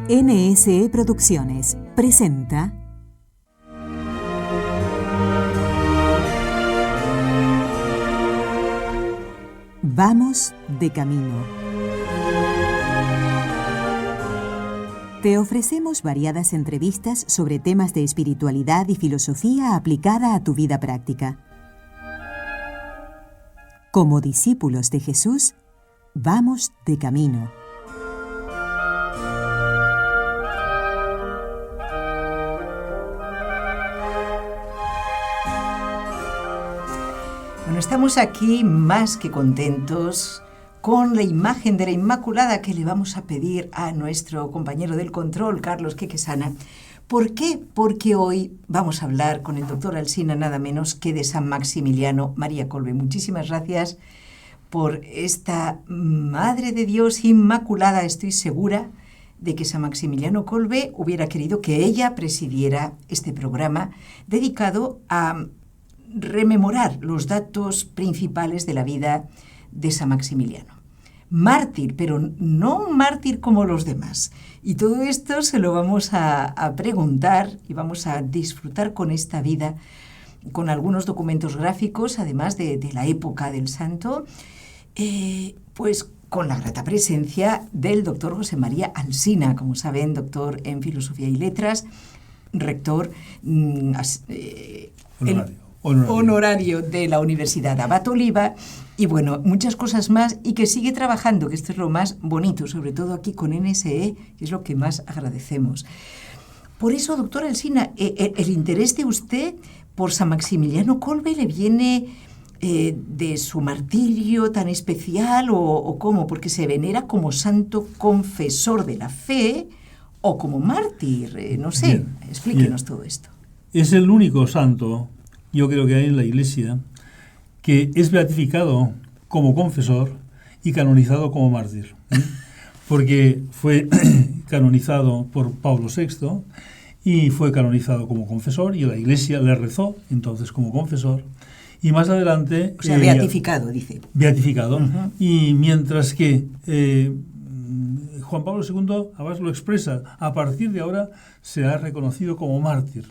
NSE Producciones presenta Vamos de camino. Te ofrecemos variadas entrevistas sobre temas de espiritualidad y filosofía aplicada a tu vida práctica. Como discípulos de Jesús, vamos de camino. Bueno, estamos aquí más que contentos con la imagen de la Inmaculada que le vamos a pedir a nuestro compañero del control, Carlos Quequesana. ¿Por qué? Porque hoy vamos a hablar con el doctor Alsina nada menos que de San Maximiliano María Kolbe. Muchísimas gracias por esta Madre de Dios Inmaculada. Estoy segura de que San Maximiliano Kolbe hubiera querido que ella presidiera este programa dedicado a rememorar los datos principales de la vida de San Maximiliano. Mártir, pero no un mártir como los demás. Y todo esto se lo vamos a preguntar y vamos a disfrutar con esta vida, con algunos documentos gráficos, además de la época del santo, pues con la grata presencia del doctor José María Alsina, como saben, doctor en Filosofía y Letras, rector honorario de la Universidad Abad Oliba, y bueno, muchas cosas más, y que sigue trabajando, que esto es lo más bonito, sobre todo aquí con NSE, que es lo que más agradecemos. Por eso, doctor Alsina, el interés de usted por San Maximiliano Kolbe le viene de su martirio tan especial, o cómo, porque se venera como santo confesor de la fe o como mártir, no sé, bien, explíquenos todo esto. Es el único santo, yo creo que hay en la Iglesia, que es beatificado como confesor y canonizado como mártir, porque fue canonizado por Pablo VI y fue canonizado como confesor, y la Iglesia le rezó entonces como confesor, y más adelante... O sea, beatificado, dice. Beatificado, y mientras que Juan Pablo II además lo expresa, a partir de ahora será reconocido como mártir,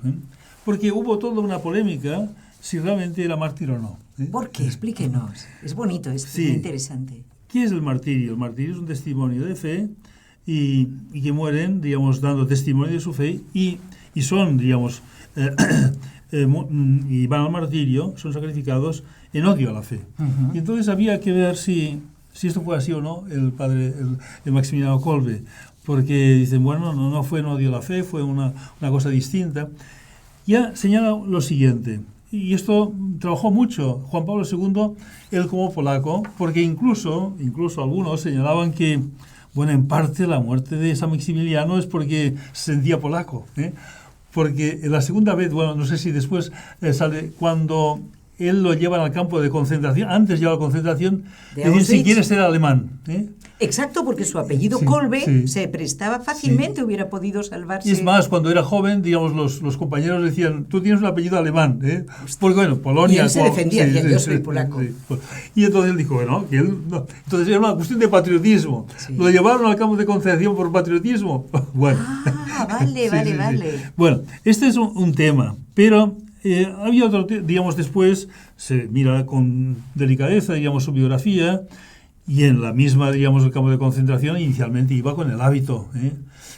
porque hubo toda una polémica si realmente era mártir o no. ¿Por qué? Explíquenos. Es bonito, es muy interesante. ¿Qué es el martirio? El martirio es un testimonio de fe y que mueren, digamos, dando testimonio de su fe y son, digamos, y van al martirio, son sacrificados en odio a la fe. Y entonces había que ver si esto fue así o no, el Maximiliano Kolbe, porque dicen, bueno, no fue en odio a la fe, fue una cosa distinta. Ya señala lo siguiente, y esto trabajó mucho Juan Pablo II, él como polaco, porque incluso algunos señalaban que, bueno, en parte la muerte de San Maximiliano es porque se sentía polaco, porque en la segunda vez, bueno, no sé si después sale, cuando él lo llevan al campo de concentración, antes lleva a la concentración, decir si quiere ser alemán. Exacto, porque su apellido Kolbe se prestaba fácilmente, hubiera podido salvarse. Y es más, cuando era joven, digamos, los compañeros decían, tú tienes un apellido alemán, porque bueno, Polonia... Y él se defendía, decía, yo soy polaco. Y entonces él dijo, bueno, que él no. Entonces era una cuestión de patriotismo. Lo llevaron al campo de concentración por patriotismo. Bueno. Vale. Bueno, este es un tema, pero... había otro, digamos, después se mira con delicadeza, digamos, su biografía, y en la misma, digamos, el campo de concentración inicialmente iba con el hábito,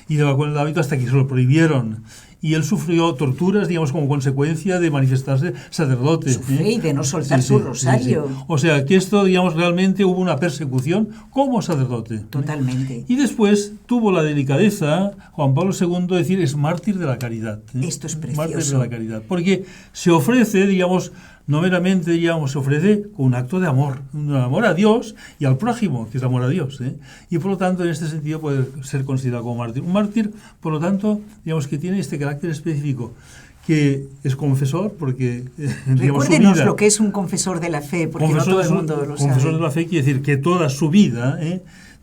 iba con el hábito hasta que se lo prohibieron, y él sufrió torturas, digamos, como consecuencia de manifestarse sacerdote. Su fe y de no soltar su rosario. O sea, que esto, digamos, realmente hubo una persecución como sacerdote. Totalmente. Y después tuvo la delicadeza, Juan Pablo II, de decir, es mártir de la caridad. Esto es precioso. Mártir de la caridad. Porque se ofrece, digamos, no meramente, digamos, se ofrece con un acto de amor. Un amor a Dios y al prójimo, que es amor a Dios. Y por lo tanto, en este sentido, puede ser considerado como mártir. Un mártir, por lo tanto, digamos, que tiene este carácter específico, que es confesor, porque... Recuérdenos lo que es un confesor de la fe, porque no todo el mundo lo sabe. Confesor de la fe quiere decir que toda su vida,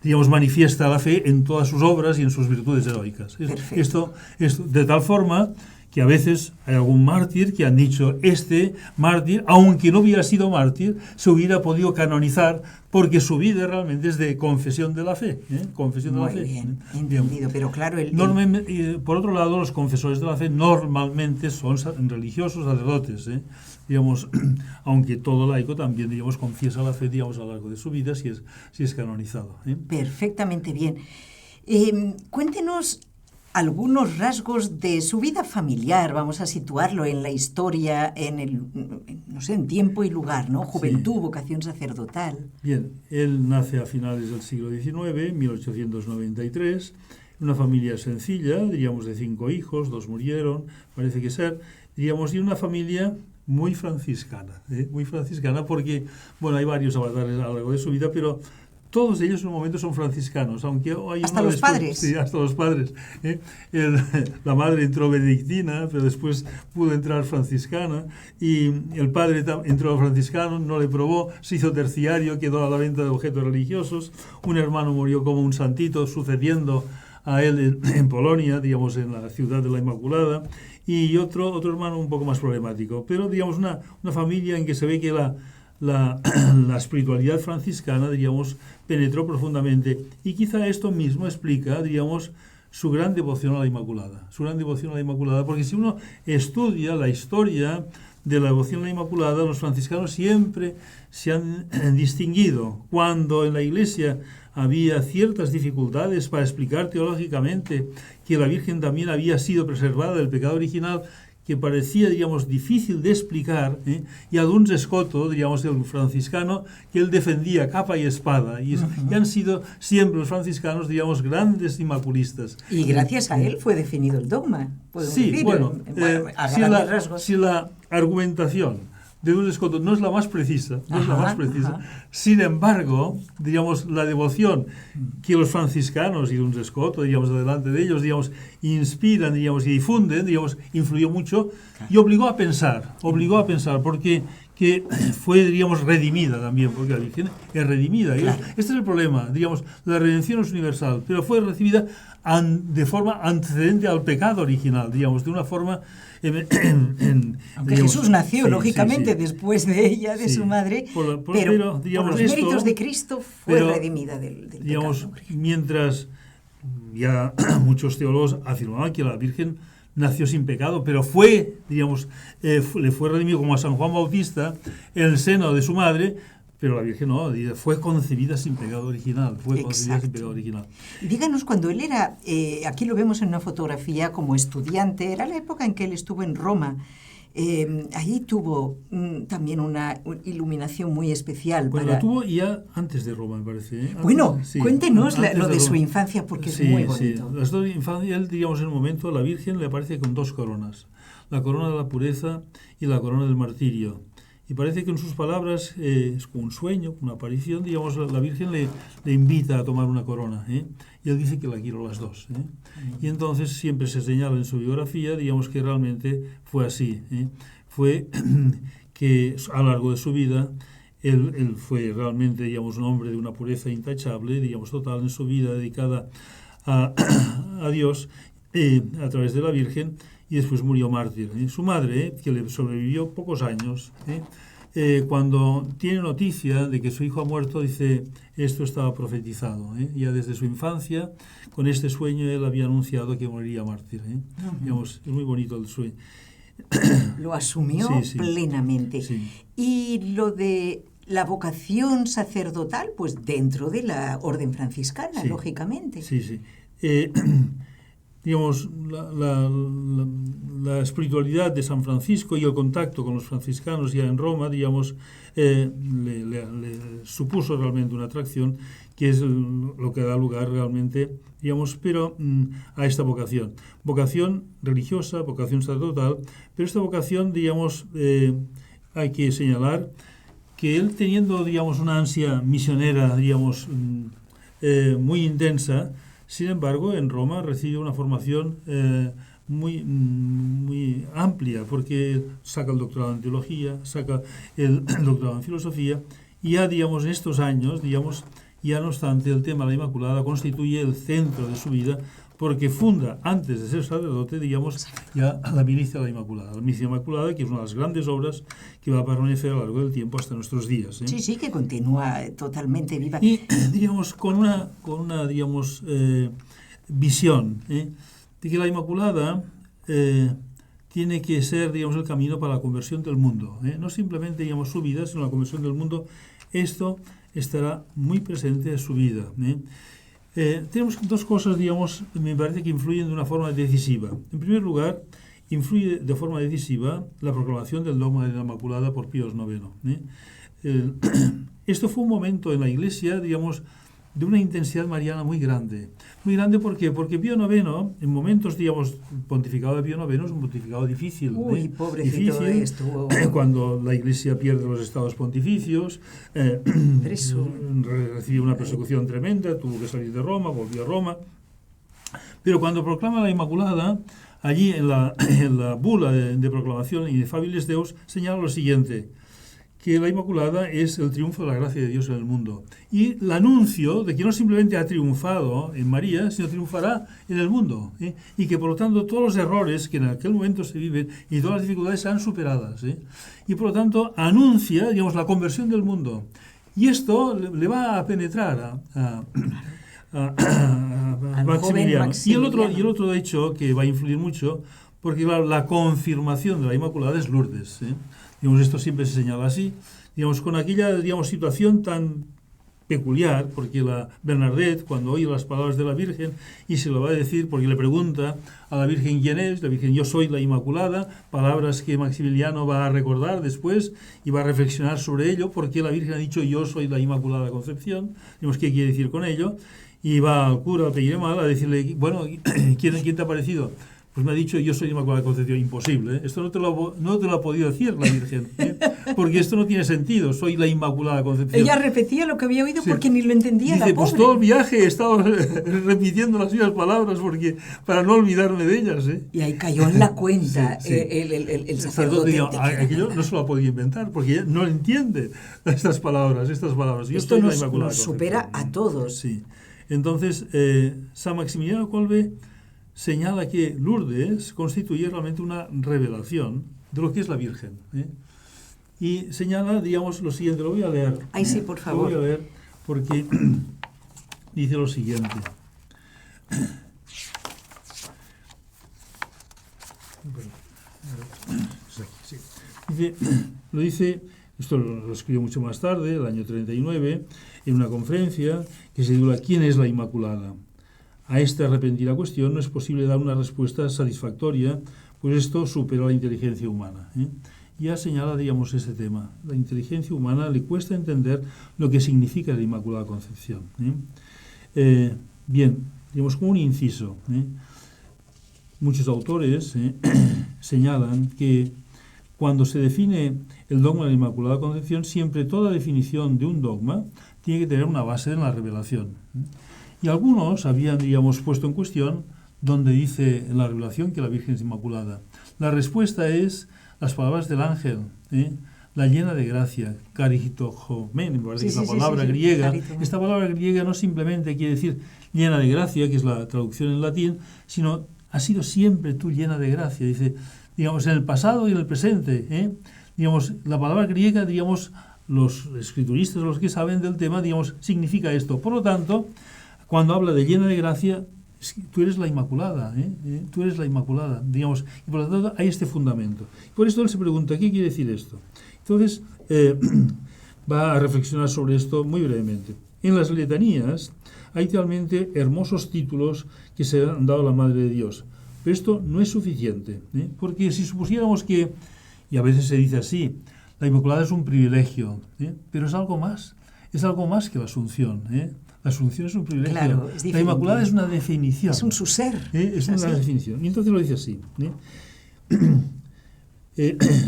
digamos, manifiesta la fe en todas sus obras y en sus virtudes heroicas. Esto de tal forma que a veces hay algún mártir que han dicho, este mártir, aunque no hubiera sido mártir, se hubiera podido canonizar porque su vida realmente es de confesión de la fe. Confesión de la fe. Muy bien, entendido, pero claro... Por otro lado, los confesores de la fe normalmente son religiosos, sacerdotes, digamos, aunque todo laico también, digamos, confiesa la fe, digamos, a lo largo de su vida si es canonizado. Perfectamente bien. Cuéntenos algunos rasgos de su vida familiar, vamos a situarlo en la historia, en tiempo y lugar, ¿no? Juventud, sí. Vocación sacerdotal. Bien, él nace a finales del siglo XIX, 1893, una familia sencilla, diríamos de 5 hijos, 2 murieron, parece que ser, diríamos, y una familia muy franciscana porque, bueno, hay varios avatares a lo largo de su vida, pero todos ellos en un momento son franciscanos, aunque hay hasta los padres. Sí, hasta los padres. La madre entró benedictina, pero después pudo entrar franciscana, y el padre entró franciscano, no le probó, se hizo terciario, quedó a la venta de objetos religiosos. Un hermano murió como un santito, sucediendo a él en Polonia, digamos, en la ciudad de la Inmaculada, y otro hermano un poco más problemático. Pero, digamos, una familia en que se ve que la espiritualidad franciscana, diríamos, penetró profundamente, y quizá esto mismo explica, diríamos, su gran devoción a la Inmaculada. Porque si uno estudia la historia de la devoción a la Inmaculada, los franciscanos siempre se han distinguido. Cuando en la Iglesia había ciertas dificultades para explicar teológicamente que la Virgen también había sido preservada del pecado original, que parecía, digamos, difícil de explicar, y algunos escoto, digamos, el franciscano, que él defendía capa y espada, y han sido siempre los franciscanos, digamos, grandes inmaculistas. Y gracias a él fue definido el dogma, podemos decir. Si la argumentación de un escoto no es la más precisa, sin embargo, digamos, la devoción que los franciscanos y un escoto, digamos, delante de ellos, digamos, inspiran, digamos, y difunden, digamos, influyó mucho, claro. Y obligó a pensar, porque que fue, diríamos, redimida también, porque la Virgen es redimida. Claro. Este es el problema, digamos, la redención es universal, pero fue recibida de forma antecedente al pecado original, digamos, de una forma... Aunque digamos, Jesús nació, lógicamente, después de ella, de su madre, pero digamos, por los méritos de Cristo fue redimida del digamos, pecado. Mientras ya muchos teólogos afirmaban que la Virgen nació sin pecado, pero fue, digamos, le fue redimido como a San Juan Bautista en el seno de su madre, pero la Virgen no, fue concebida sin pecado original, Díganos, cuando él era, aquí lo vemos en una fotografía como estudiante, era la época en que él estuvo en Roma, allí tuvo también una iluminación muy especial. Bueno, la tuvo ya antes de Roma, me parece. Bueno, sí, cuéntenos lo de su infancia, porque es muy bonito. Sí, las dos infancias, él, digamos, en un momento, la Virgen le aparece con 2 coronas, la corona de la pureza y la corona del martirio. Y parece que en sus palabras es como un sueño, una aparición, digamos, la Virgen le invita a tomar una corona, y él dice que la quiero las 2. Y entonces siempre se señala en su biografía, digamos, que realmente fue así. Fue que a lo largo de su vida él fue realmente, digamos, un hombre de una pureza intachable, digamos, total en su vida dedicada a Dios a través de la Virgen, y después murió mártir. Su madre, que le sobrevivió pocos años, cuando tiene noticia de que su hijo ha muerto, dice, esto estaba profetizado. Ya desde su infancia, con este sueño, él había anunciado que moriría mártir. Digamos, es muy bonito el sueño. Lo asumió plenamente. Sí. Y lo de la vocación sacerdotal, pues dentro de la orden franciscana, lógicamente. Sí. Digamos, la espiritualidad de San Francisco y el contacto con los franciscanos ya en Roma, digamos, le supuso realmente una atracción, que es lo que da lugar realmente, digamos, pero a esta vocación religiosa, vocación sacerdotal, pero esta vocación, digamos, hay que señalar que él, teniendo, digamos, una ansia misionera, digamos, muy intensa, sin embargo, en Roma recibe una formación muy amplia, porque saca el doctorado en teología, saca el doctorado en filosofía, y ya, digamos, en estos años, digamos, ya no obstante, el tema de la Inmaculada constituye el centro de su vida, porque funda, antes de ser sacerdote, digamos, ya la Milicia de la Inmaculada. La Milicia Inmaculada, que es una de las grandes obras que va a permanecer a lo largo del tiempo hasta nuestros días. Sí, sí, que continúa totalmente viva. Y, digamos, con una digamos, visión de que la Inmaculada tiene que ser, digamos, el camino para la conversión del mundo. No simplemente, digamos, su vida, sino la conversión del mundo. Esto estará muy presente en su vida. Tenemos dos cosas, digamos, me parece que influyen de una forma decisiva. En primer lugar, influye de forma decisiva la proclamación del dogma de la Inmaculada por Pío IX. Esto fue un momento en la Iglesia, digamos, de una intensidad mariana muy grande. Muy grande, ¿por qué? Porque Pío IX, en momentos, digamos, el pontificado de Pío IX es un pontificado difícil. Uy, pobrecito difícil, estuvo. Cuando la Iglesia pierde los estados pontificios, recibió una persecución tremenda, tuvo que salir de Roma, volvió a Roma. Pero cuando proclama la Inmaculada, allí en la bula de proclamación Inefabilis Deus, señala lo siguiente, que la Inmaculada es el triunfo de la gracia de Dios en el mundo. Y el anuncio de que no simplemente ha triunfado en María, sino triunfará en el mundo. Y que, por lo tanto, todos los errores que en aquel momento se viven y todas las dificultades serán superadas. Y, por lo tanto, anuncia, digamos, la conversión del mundo. Y esto le va a penetrar a Maximiliano. Y el otro hecho que va a influir mucho, porque claro, la confirmación de la Inmaculada es Lourdes. Digamos, esto siempre se señala así, digamos, con aquella, digamos, situación tan peculiar, porque la Bernadette, cuando oye las palabras de la Virgen, y se lo va a decir porque le pregunta a la Virgen quién es, la Virgen, yo soy la Inmaculada, palabras que Maximiliano va a recordar después y va a reflexionar sobre ello, porque la Virgen ha dicho yo soy la Inmaculada Concepción, digamos, ¿qué quiere decir con ello? Y va al cura, al Pelliremal, a decirle, bueno, ¿quién te ha parecido? Pues me ha dicho, yo soy Inmaculada Concepción. Imposible. Esto no te lo ha podido decir la Virgen. Porque esto no tiene sentido. Soy la Inmaculada Concepción. Ella repetía lo que había oído porque ni lo entendía. Dice, pues todo el viaje he estado repitiendo las mismas palabras para no olvidarme de ellas. Y ahí cayó en la cuenta el sacerdote. Aquello no se lo ha podido inventar porque ella no entiende estas palabras. Yo esto nos supera a todos. Sí. Entonces, San Maximiliano Kolbe señala que Lourdes constituye realmente una revelación de lo que es la Virgen. Y señala, digamos, lo siguiente, lo voy a leer. Ay, sí, por favor. Lo voy a leer porque dice lo siguiente. Esto lo escribió mucho más tarde, el año 39, en una conferencia que se titula ¿Quién es la Inmaculada? A esta repentina cuestión no es posible dar una respuesta satisfactoria, pues esto supera la inteligencia humana. Ya señala, digamos, ese tema. La inteligencia humana le cuesta entender lo que significa la Inmaculada Concepción. Bien, digamos, como un inciso. Muchos autores señalan que cuando se define el dogma de la Inmaculada Concepción, siempre toda definición de un dogma tiene que tener una base en la revelación. Y algunos habían, digamos, puesto en cuestión donde dice en la revelación que la Virgen es Inmaculada. La respuesta es las palabras del ángel, la llena de gracia, caritojomen, me parece que es la palabra griega. Esta palabra griega no simplemente quiere decir llena de gracia, que es la traducción en latín, sino has sido siempre tú llena de gracia. Dice, digamos, en el pasado y en el presente. Digamos, la palabra griega, digamos, los escrituristas, los que saben del tema, digamos, significa esto. Por lo tanto, cuando habla de llena de gracia, tú eres la Inmaculada, tú eres la Inmaculada, digamos, y por lo tanto hay este fundamento. Por esto él se pregunta, ¿qué quiere decir esto? Entonces, va a reflexionar sobre esto muy brevemente. En las letanías hay realmente hermosos títulos que se han dado a la Madre de Dios, pero esto no es suficiente, porque si supusiéramos que, y a veces se dice así, la Inmaculada es un privilegio, pero es algo más que la Asunción, La Asunción es un privilegio. Claro, es la Inmaculada es una definición. Es un su ser. Es una definición. Y entonces lo dice así.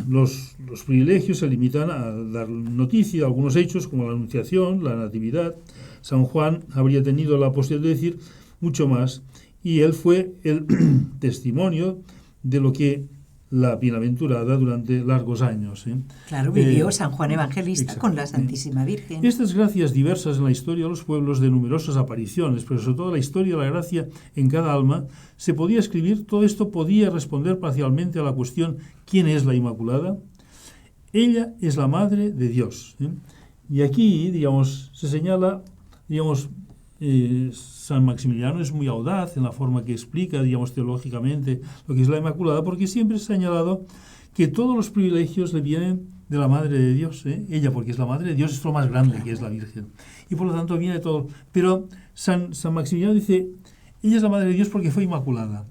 Los privilegios se limitan a dar noticia de algunos hechos como la Anunciación, la Natividad. San Juan habría tenido la posibilidad de decir mucho más y él fue el testimonio de lo que la bienaventurada durante largos años. Claro, vivió San Juan Evangelista exacto, con la Santísima Virgen. Estas gracias diversas en la historia de los pueblos, de numerosas apariciones, pero sobre todo la historia de la gracia en cada alma, se podía escribir, todo esto podía responder parcialmente a la cuestión ¿quién es la Inmaculada? Ella es la Madre de Dios. Y aquí, digamos, se señala, digamos, San Maximiliano es muy audaz en la forma que explica, digamos, teológicamente lo que es la Inmaculada, porque siempre se ha señalado que todos los privilegios le vienen de la Madre de Dios. Ella, porque es la Madre de Dios, es lo más grande que es la Virgen. Y por lo tanto viene todo. Pero San Maximiliano dice, ella es la Madre de Dios porque fue inmaculada.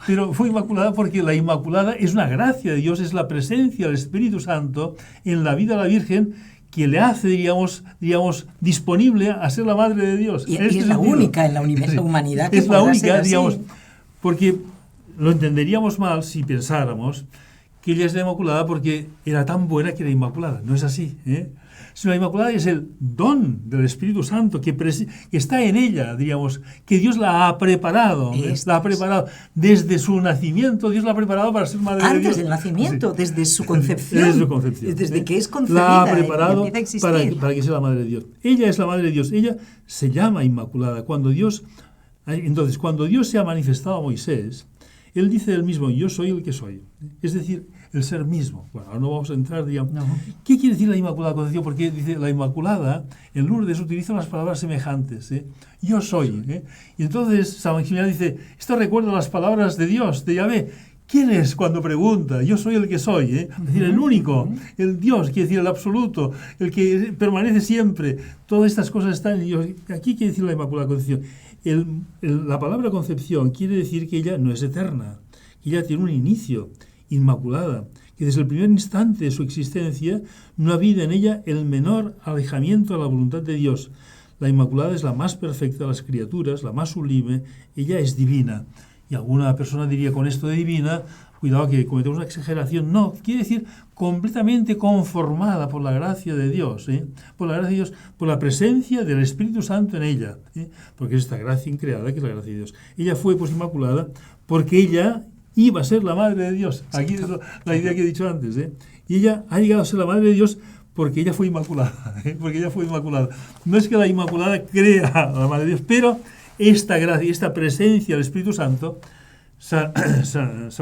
Pero fue inmaculada porque la Inmaculada es una gracia de Dios, es la presencia del Espíritu Santo en la vida de la Virgen, que le hace, digamos, disponible a ser la Madre de Dios. Y es la única en la humanidad que es la única, ser así. digamos, porque lo entenderíamos mal si pensáramos que ella es la Inmaculada porque era tan buena que era Inmaculada. No es así, Sino la Inmaculada es el don del Espíritu Santo que está en ella, digamos, que Dios la ha preparado. La ha preparado desde su nacimiento. Dios la ha preparado para ser Madre de Dios. Antes del nacimiento, Sí. desde su concepción. Desde su concepción. Desde que es concebida. La ha preparado empieza a existir. para que sea la Madre de Dios. Ella es la Madre de Dios. Ella se llama Inmaculada. Entonces, cuando Dios se ha manifestado a Moisés, Él dice él mismo, yo soy el que soy. Es decir, el ser mismo. Bueno, ahora no vamos a entrar, digamos. No. ¿Qué quiere decir la Inmaculada Concepción? Porque dice la Inmaculada, en Lourdes utiliza unas palabras semejantes. Yo soy. Y entonces San Maximiliano dice, esto recuerda las palabras de Dios, de Yahvé. ¿Quién es cuando pregunta? Yo soy el que soy. Es decir, el único, el Dios, quiere decir el absoluto, el que permanece siempre. Todas estas cosas están en Dios. Aquí quiere decir la Inmaculada Concepción. La palabra concepción quiere decir que ella no es eterna, que ella tiene un inicio, inmaculada, que desde el primer instante de su existencia no ha habido en ella el menor alejamiento a la voluntad de Dios. La Inmaculada es la más perfecta de las criaturas, la más sublime, ella es divina. Y alguna persona diría con esto de divina, cuidado que cometemos una exageración. No, quiere decir completamente conformada por la gracia de Dios, por la gracia de Dios, por la presencia del Espíritu Santo en ella, porque es esta gracia increada que es la gracia de Dios. Ella fue pues inmaculada porque ella iba a ser la Madre de Dios. Aquí es la idea que he dicho antes, Y ella ha llegado a ser la Madre de Dios porque ella fue inmaculada, porque ella fue inmaculada. No es que la Inmaculada crea a la Madre de Dios, pero esta gracia, esta presencia del Espíritu Santo, San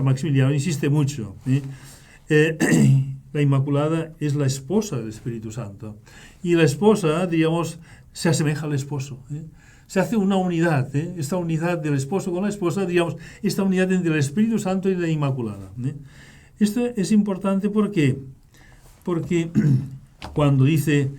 Maximiliano insiste mucho. La Inmaculada es la esposa del Espíritu Santo. Y la esposa, digamos, se asemeja al esposo. Se hace una unidad, esta unidad del esposo con la esposa, digamos, esta unidad entre el Espíritu Santo y la Inmaculada. Esto es importante porque cuando dice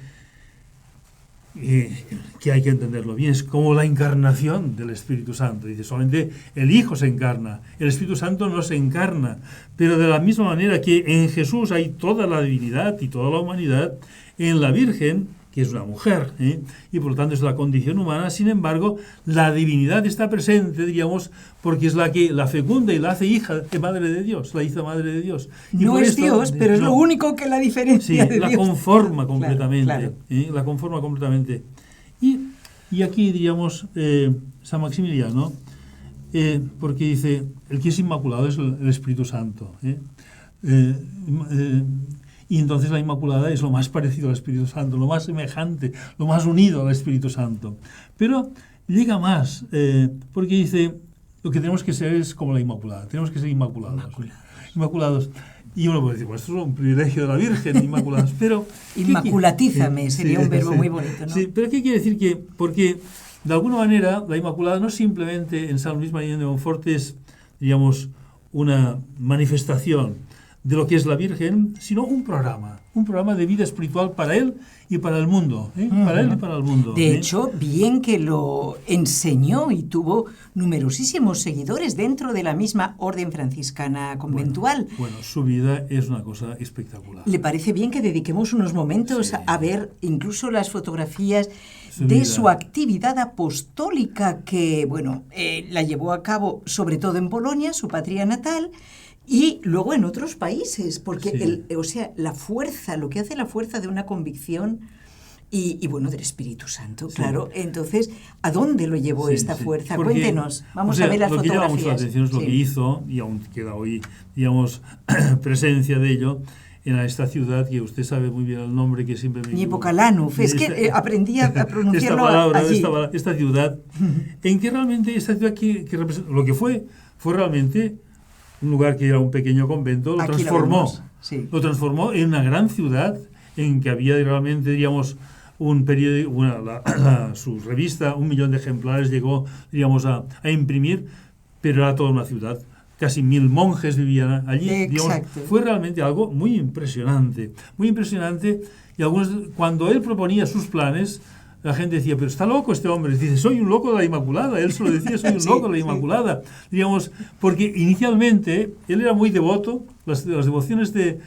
que hay que entenderlo bien, es como la encarnación del Espíritu Santo. Dice, solamente el Hijo se encarna, el Espíritu Santo no se encarna, pero de la misma manera que en Jesús hay toda la divinidad y toda la humanidad, en la Virgen, que es una mujer, y por lo tanto es la condición humana, sin embargo, la divinidad está presente, digamos, porque es la que la fecunda y la hace hija de Madre de Dios, la hizo Madre de Dios. Y no es Dios, pero es lo único que la diferencia de la Dios. Conforma completamente, claro. La conforma completamente. Y aquí, digamos, San Maximiliano, porque dice, el que es inmaculado es el Espíritu Santo, y entonces la Inmaculada es lo más parecido al Espíritu Santo, lo más semejante, lo más unido al Espíritu Santo. Pero llega más, porque dice, lo que tenemos que ser es como la Inmaculada, tenemos que ser inmaculados. Y uno puede decir, pues esto es un privilegio de la Virgen, inmaculados, pero... Inmaculatízame, sería un verbo muy bonito, ¿no? Sí, pero ¿qué quiere decir? Que porque, de alguna manera, la Inmaculada no simplemente en San Luis María de Montfort es, digamos, una manifestación de lo que es la Virgen, sino un programa de vida espiritual para él y para el mundo, para él y para el mundo. De hecho, bien que lo enseñó y tuvo numerosísimos seguidores dentro de la misma orden franciscana conventual. Bueno, su vida es una cosa espectacular. ¿Le parece bien que dediquemos unos momentos a ver incluso las fotografías de su actividad apostólica que, bueno, la llevó a cabo sobre todo en Polonia, su patria natal, y luego en otros países, porque la fuerza, lo que hace la fuerza de una convicción y bueno, del Espíritu Santo, claro. Entonces, ¿a dónde lo llevó esta fuerza? Porque, cuéntenos, vamos a ver las lo que fotografías. Lo que llama mucho la atención es lo que hizo, y aún queda hoy, digamos, presencia de ello, en esta ciudad, que usted sabe muy bien el nombre, que siempre me... Niepocalanuf, es que aprendí a pronunciarlo allí. Esta ciudad, en que realmente esta ciudad que representa, lo que fue realmente un lugar que era un pequeño convento, lo transformó en una gran ciudad, en que había realmente, digamos, un periódico, su revista, 1 millón de ejemplares llegó, digamos, a imprimir, pero era toda una ciudad. Casi 1000 monjes vivían allí. Digamos, fue realmente algo muy impresionante, y algunos, cuando él proponía sus planes, la gente decía, pero está loco este hombre. Dice, soy un loco de la Inmaculada. Él se lo decía, soy un loco de la Inmaculada. Digamos, porque inicialmente él era muy devoto. Las devociones de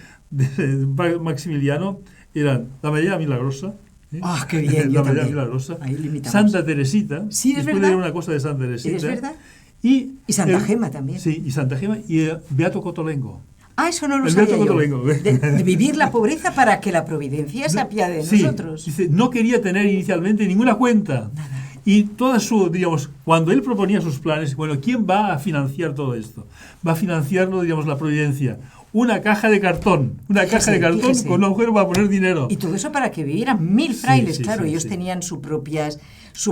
Maximiliano eran la María Milagrosa. ¡Ah, qué bien! La María Milagrosa. Santa Teresita. Sí, es verdad. Después de una cosa de Santa Teresita. ¿Es verdad? Y Santa Gema también. Sí, y Santa Gema y Beato Cotolengo. Ah, eso no lo sabía yo. De vivir la pobreza para que la providencia se apiade de nosotros. Dice, no quería tener inicialmente ninguna cuenta. Nada. Y toda su, digamos, cuando él proponía sus planes, bueno, ¿quién va a financiar todo esto? Va a financiarlo, digamos, la providencia. Una caja de cartón, fíjese. Con un agujero para poner dinero. Y todo eso para que vivieran 1000 frailes, claro. Ellos tenían sus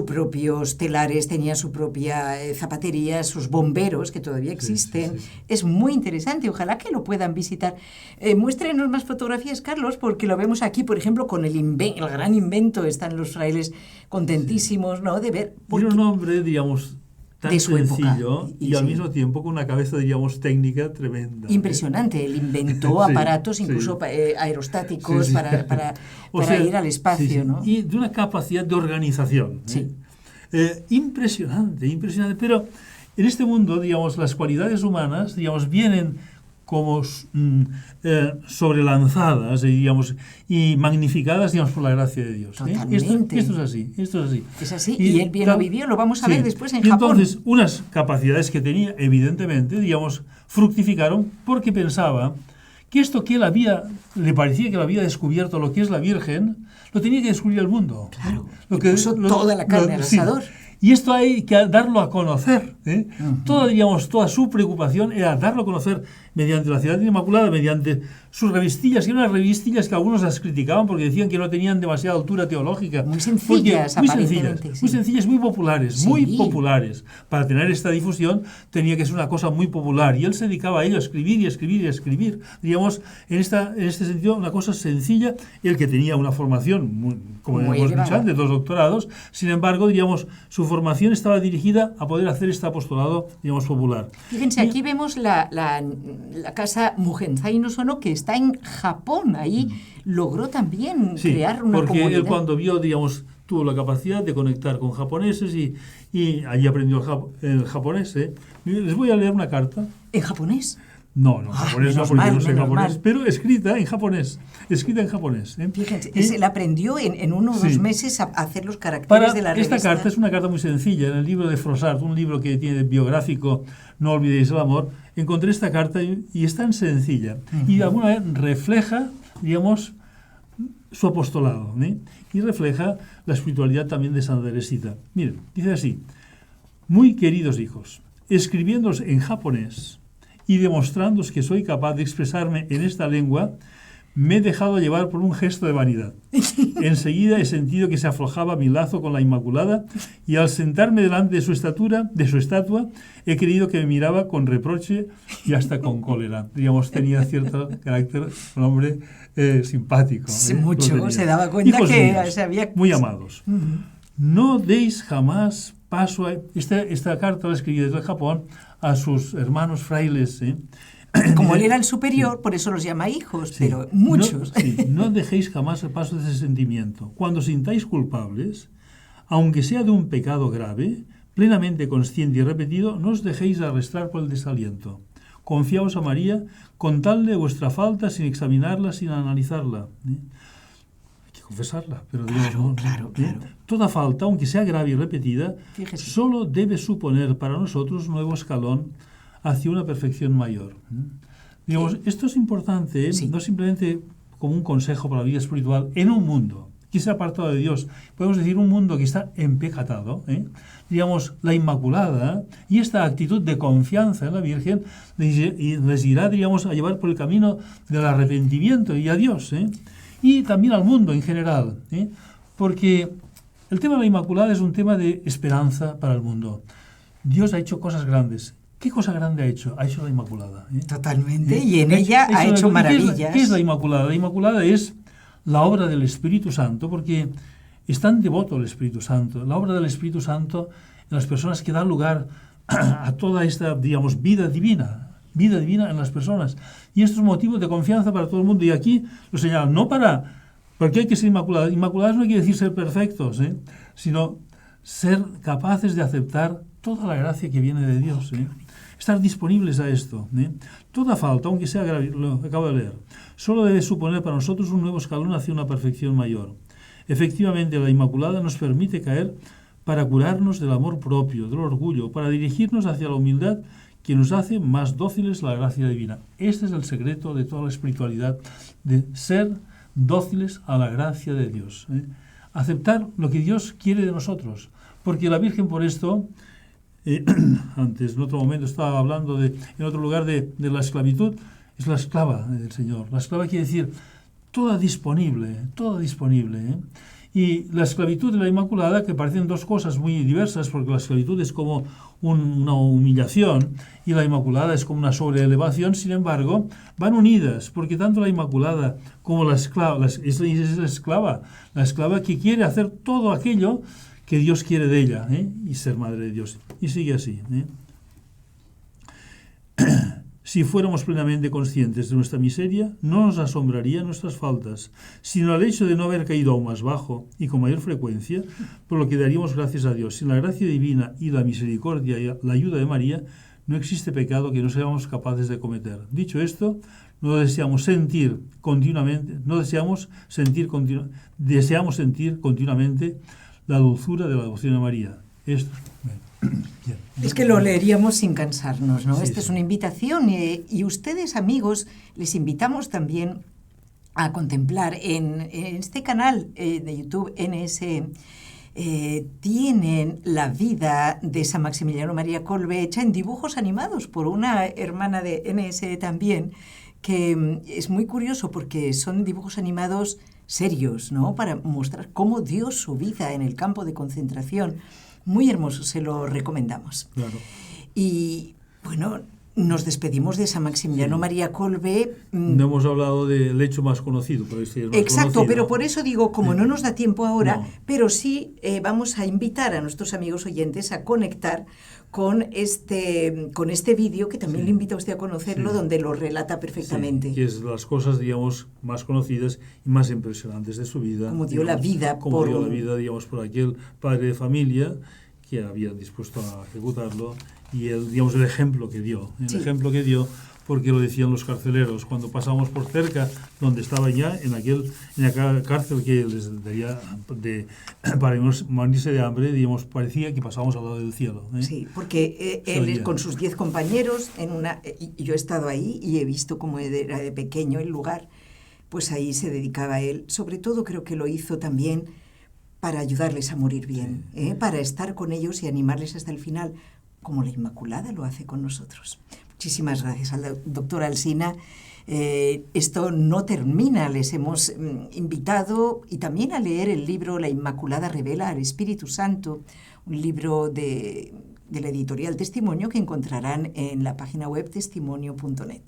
propios telares, tenían su propia zapatería, sus bomberos, que todavía existen. Es muy interesante, ojalá que lo puedan visitar. Muéstrenos más fotografías, Carlos, porque lo vemos aquí, por ejemplo, con el gran invento. Están los frailes contentísimos, ¿no?, de ver. Tiene un nombre, digamos, tan de su sencillo época. y al mismo tiempo con una cabeza, digamos, técnica tremenda. Impresionante. Él inventó aparatos incluso aerostáticos para ir al espacio, ¿no? Y de una capacidad de organización. Impresionante. Pero en este mundo, digamos, las cualidades humanas, digamos, vienen como sobrelanzadas, digamos, y magnificadas, digamos, por la gracia de Dios. Totalmente. Esto es así. Es así, y él bien lo vivió, lo vamos a ver después en Japón. Entonces, unas capacidades que tenía, evidentemente, digamos, fructificaron porque pensaba que esto que él le parecía que él había descubierto, lo que es la Virgen, lo tenía que descubrir el mundo. Claro, puso toda la carne al asador. Y esto hay que darlo a conocer. Toda su preocupación era darlo a conocer mediante la Ciudad Inmaculada, mediante sus revistillas, que eran unas revistillas que algunos las criticaban porque decían que no tenían demasiada altura teológica. Muy sencillas, muy sencillas, muy populares, muy populares. Para tener esta difusión tenía que ser una cosa muy popular. Y él se dedicaba a ello, a escribir y escribir y escribir. Digamos, en este sentido, una cosa sencilla. Él que tenía una formación, como hemos dicho antes, 2 doctorados, sin embargo, digamos, su formación estaba dirigida a poder hacer este apostolado, digamos, popular. Fíjense, aquí vemos la casa Mujenzai no Sono, que está en Japón. Ahí logró también crear una comunidad. Porque él cuando vio, digamos, tuvo la capacidad de conectar con japoneses y allí aprendió el japonés. Les voy a leer una carta. ¿En japonés? No, japonés no, porque no sé japonés, pero escrita en japonés. Fíjense, él aprendió en 1 o 2 meses a hacer los caracteres de la revista. Esta carta es una carta muy sencilla. En el libro de Froissart, un libro que tiene biográfico, No olvidéis el amor, encontré esta carta y es tan sencilla. Y de alguna vez refleja, digamos, su apostolado. Y refleja la espiritualidad también de Santa Teresita. Miren, dice así: muy queridos hijos, escribiéndoos en japonés y demostrándoos que soy capaz de expresarme en esta lengua, me he dejado llevar por un gesto de vanidad. Enseguida he sentido que se aflojaba mi lazo con la Inmaculada y al sentarme delante de su estatua, he creído que me miraba con reproche y hasta con cólera. Digamos, tenía cierto carácter, un hombre simpático. Mucho, se daba cuenta hijos que míos, se había... muy amados. No deis jamás paso a... Esta carta la escribí desde Japón a sus hermanos frailes. Como él era el superior, por eso los llama hijos, pero muchos. No dejéis jamás el paso de ese sentimiento. Cuando sintáis culpables, aunque sea de un pecado grave, plenamente consciente y repetido, no os dejéis arrastrar por el desaliento. Confiaos a María, contadle vuestra falta sin examinarla, sin analizarla. Hay que confesarla, pero claro. Toda falta, aunque sea grave y repetida, Fíjese, solo debe suponer para nosotros un nuevo escalón hacia una perfección mayor. Digamos, esto es importante, no simplemente como un consejo para la vida espiritual en un mundo que se ha apartado de Dios, podemos decir un mundo que está empecatado, digamos, la Inmaculada y esta actitud de confianza en la Virgen les irá, digamos, a llevar por el camino del arrepentimiento y a Dios, y también al mundo en general, porque el tema de la Inmaculada es un tema de esperanza para el mundo. Dios ha hecho cosas grandes. ¿Qué cosa grande ha hecho? Ha hecho la Inmaculada. Totalmente, y en ella ha hecho maravillas. ¿Qué es la Inmaculada? La Inmaculada es la obra del Espíritu Santo, porque es tan devoto el Espíritu Santo, la obra del Espíritu Santo en las personas que da lugar a toda esta, digamos, vida divina en las personas. Y esto es motivo de confianza para todo el mundo. Y aquí lo señalan, porque hay que ser inmaculados. Inmaculados no quiere decir ser perfectos, sino ser capaces de aceptar toda la gracia que viene de Dios. Estar disponibles a esto. Toda falta, aunque sea grave, lo acabo de leer, solo debe suponer para nosotros un nuevo escalón hacia una perfección mayor. Efectivamente, la Inmaculada nos permite caer para curarnos del amor propio, del orgullo, para dirigirnos hacia la humildad que nos hace más dóciles a la gracia divina. Este es el secreto de toda la espiritualidad, de ser dóciles a la gracia de Dios. Aceptar lo que Dios quiere de nosotros. Porque la Virgen, por esto, antes, en otro momento, estaba hablando en otro lugar de la esclavitud, es la esclava del Señor. La esclava quiere decir toda disponible. Y la esclavitud de la Inmaculada, que parecen dos cosas muy diversas, porque la esclavitud es como una humillación y la Inmaculada es como una sobreelevación, sin embargo, van unidas, porque tanto la Inmaculada como la esclava, es la esclava que quiere hacer todo aquello que Dios quiere de ella, y ser madre de Dios. Y sigue así. Si fuéramos plenamente conscientes de nuestra miseria, no nos asombrarían nuestras faltas, sino el hecho de no haber caído aún más bajo y con mayor frecuencia, por lo que daríamos gracias a Dios. Sin la gracia divina y la misericordia y la ayuda de María, no existe pecado que no seamos capaces de cometer. Dicho esto, deseamos sentir continuamente la dulzura de la devoción a María. Esto es que lo leeríamos sin cansarnos, ¿no? Sí, Esta es una invitación y ustedes, amigos, les invitamos también a contemplar en este canal de YouTube NS. Tienen la vida de San Maximiliano María Kolbe hecha en dibujos animados por una hermana de NS también, que es muy curioso porque son dibujos animados serios, ¿no? Para mostrar cómo dio su vida en el campo de concentración. Muy hermoso, se lo recomendamos. Claro. Y bueno, nos despedimos de San Maximiliano María Kolbe. No hemos hablado del hecho más conocido, pero es más exacto, conocido. Pero por eso digo, como no nos da tiempo ahora, pero sí vamos a invitar a nuestros amigos oyentes a conectar con este vídeo, que también le invito a usted a conocerlo, donde lo relata perfectamente. Sí, que es las cosas, digamos, más conocidas y más impresionantes de su vida. Como dio la vida digamos, por aquel padre de familia que había dispuesto a ejecutarlo, y digamos, el ejemplo que dio. Porque lo decían los carceleros, cuando pasamos por cerca, donde estaba ya, en aquella cárcel que les daría para morirse de hambre, digamos, parecía que pasábamos al lado del cielo. Sí, porque él con sus 10 compañeros, y yo he estado ahí y he visto cómo era de pequeño el lugar, pues ahí se dedicaba él. Sobre todo creo que lo hizo también para ayudarles a morir bien, para estar con ellos y animarles hasta el final, como la Inmaculada lo hace con nosotros. Muchísimas gracias a la doctora Alsina. Esto no termina, les hemos invitado y también a leer el libro La Inmaculada revela al Espíritu Santo, un libro de la editorial Testimonio que encontrarán en la página web testimonio.net.